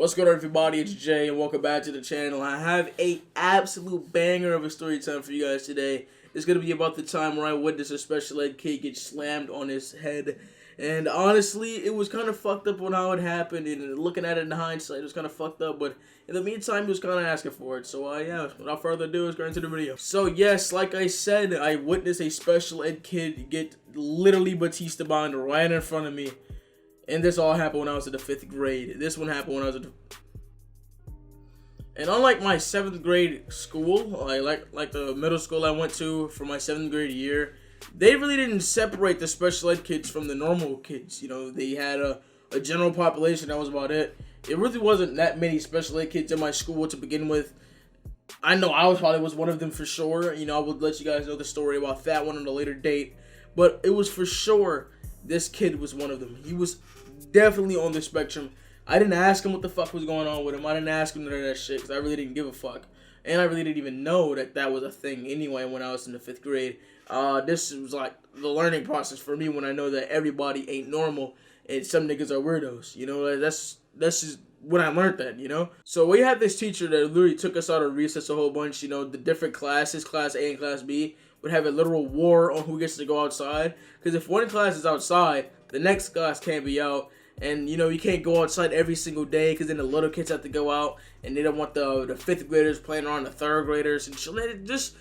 What's going on, everybody? It's Jay, and welcome back to the channel. I have a absolute banger of a story time for you guys today. It's going to be about the time where I witnessed a special ed kid get slammed on his head. And honestly, it was kind of fucked up on how it happened, and looking at it in hindsight, it was kind of fucked up, but in the meantime, he was kind of asking for it. So, yeah, without further ado, let's get into the video. So, yes, like I said, I witnessed a special ed kid get literally Batista bombed right in front of me. And this all happened when I was in the 5th grade. This one happened when I was in And unlike my 7th grade school, like the middle school I went to for my 7th grade year, they really didn't separate the special ed kids from the normal kids. You know, they had a general population, that was about it. It really wasn't that many special ed kids in my school to begin with. I know I was one of them for sure. You know, I would let you guys know the story about that one on a later date. But it was for sure this kid was one of them. He was definitely on the spectrum. I didn't ask him what the fuck was going on with him. I didn't ask him none of that shit because I really didn't give a fuck. And I really didn't even know that that was a thing anyway when I was in the 5th grade. This was like the learning process for me when I know that everybody ain't normal and some niggas are weirdos. You know, that's just when I learned that, you know? So we had this teacher that literally took us out of recess a whole bunch. You know, the different classes, class A and class B, would have a literal war on who gets to go outside. Because if one class is outside, the next class can't be out. And, you know, you can't go outside every single day because then the little kids have to go out. And they don't want the 5th graders playing around the 3rd graders. And shit. Just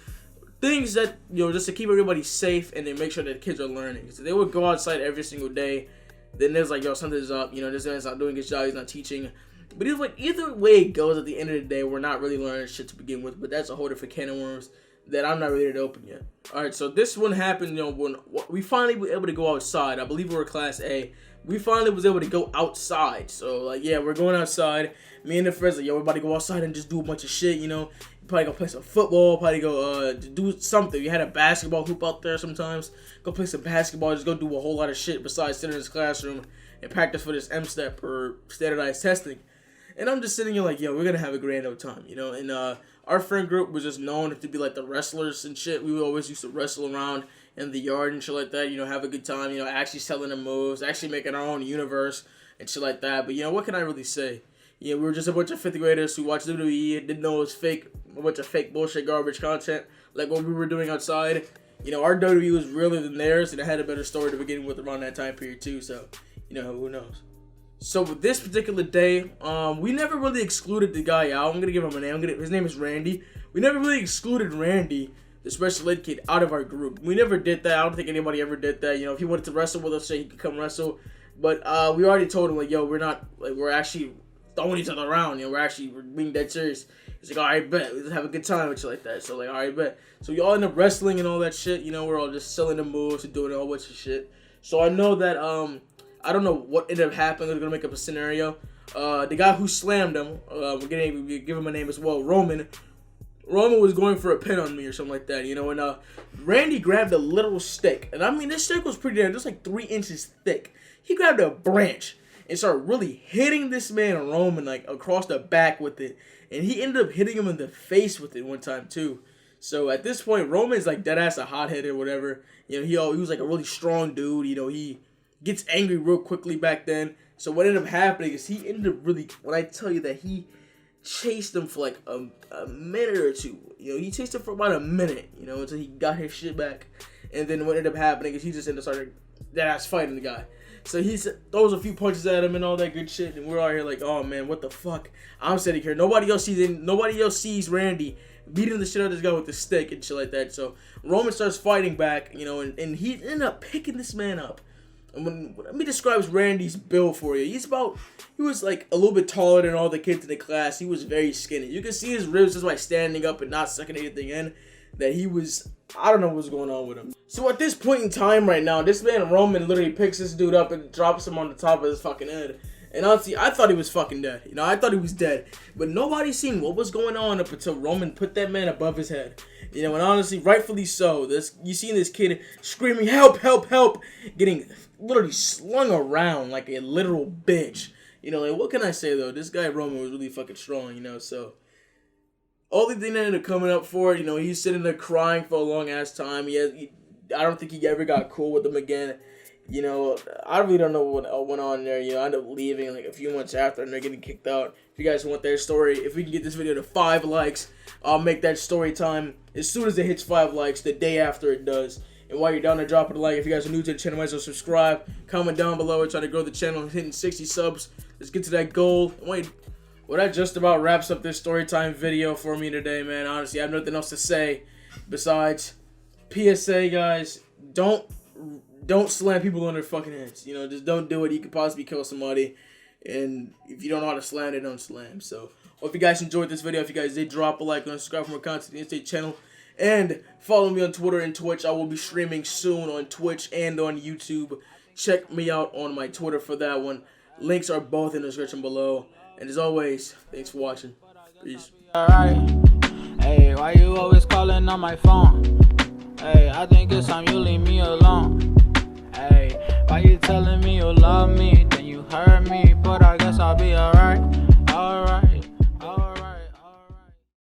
things that, you know, just to keep everybody safe and then make sure that the kids are learning. So they would go outside every single day. Then there's like, yo, something's up. You know, this man's not doing his job. He's not teaching. But it's like, either way it goes, at the end of the day, we're not really learning shit to begin with. But that's a whole different can of worms that I'm not ready to open yet. Alright, so this one happened, you know, when we finally were able to go outside. I believe we were class A. We finally was able to go outside. So, like, yeah, we're going outside. Me and the friends, like, yo, we're about to go outside and just do a bunch of shit, you know. Probably go play some football, probably go do something. We had a basketball hoop out there sometimes. Go play some basketball, just go do a whole lot of shit besides sitting in this classroom and practice for this M-step or standardized testing. And I'm just sitting here like, yo, we're going to have a grand old time, you know. And our friend group was just known to be like the wrestlers and shit. We always used to wrestle around in the yard and shit like that, you know, have a good time, you know, actually selling the moves, actually making our own universe and shit like that. But, you know, what can I really say? You know, we were just a bunch of 5th graders who watched WWE, didn't know it was fake, a bunch of fake bullshit garbage content, like what we were doing outside. You know, our WWE was realer than theirs, and it had a better story to begin with around that time period too, so, you know, who knows. So with this particular day, we never really excluded the guy out. I'm going to give him a name. His name is Randy. We never really excluded Randy, the special ed kid, out of our group. We never did that. I don't think anybody ever did that. You know, if he wanted to wrestle with us, say he could come wrestle. But we already told him, like, yo, we're actually throwing each other around. You know, we're being dead serious. He's like, all right, bet. Let's have a good time and shit like that. So, like, all right, bet. So we all end up wrestling and all that shit. You know, we're all just selling the moves and doing all bunch of shit. So I know that, I don't know what ended up happening. We're going to make up a scenario. The guy who slammed him, we're going to give him a name as well, Roman was going for a pin on me or something like that, you know, and Randy grabbed a literal stick. And I mean, this stick was pretty damn, just like 3 inches thick. He grabbed a branch and started really hitting this man, Roman, like across the back with it. And he ended up hitting him in the face with it one time too. So at this point, Roman's like dead ass a hothead or whatever. You know, he was like a really strong dude. You know, he gets angry real quickly back then. So what ended up happening is he ended up really, when I tell you that he chased him for like a minute or two. You know, he chased him for about a minute, you know, until he got his shit back. And then what ended up happening is he just ended up starting dead ass fighting the guy. So he throws a few punches at him and all that good shit. And we're all here like, oh man, what the fuck? I'm sitting here. Nobody else sees Randy beating the shit out of this guy with the stick and shit like that. So Roman starts fighting back, you know, and he ended up picking this man up. And let me describe Randy's build for you. He was like a little bit taller than all the kids in the class. He was very skinny. You can see his ribs just by standing up and not sucking anything in. That he was, I don't know what's going on with him. So at this point in time right now, this man Roman literally picks this dude up and drops him on the top of his fucking head. And honestly, I thought he was fucking dead. You know, I thought he was dead. But nobody seen what was going on up until Roman put that man above his head. You know, and honestly, rightfully so. You seen this kid screaming, help, help, help, getting literally slung around like a literal bitch. You know, like, what can I say, though? This guy, Roman, was really fucking strong, you know, so. Only thing that ended up coming up for it, you know, he's sitting there crying for a long-ass time. I don't think he ever got cool with him again. You know, I really don't know what went on there. You know, I ended up leaving like a few months after, and they're getting kicked out. If you guys want their story, if we can get this video to 5 likes, I'll make that story time as soon as it hits 5 likes, the day after it does. And while you're down there, dropping a like. If you guys are new to the channel, might as well subscribe. Comment down below. We're trying to grow the channel, hitting 60 subs. Let's get to that goal. Wait, well, that just about wraps up this story time video for me today, man. Honestly, I have nothing else to say besides PSA, guys. Don't slam people on their fucking heads. You know, just don't do it. You could possibly kill somebody. And if you don't know how to slam, they don't slam. So, hope you guys enjoyed this video. If you guys did, drop a like and subscribe for more content on the iTzJay channel. And follow me on Twitter and Twitch. I will be streaming soon on Twitch and on YouTube. Check me out on my Twitter for that one. Links are both in the description below. And as always, thanks for watching. Peace. Alright. Hey, why you always calling on my phone? Hey, I think it's time you leave me alone. Hey, why you telling me you love me? Then you hurt me, but I guess I'll be alright.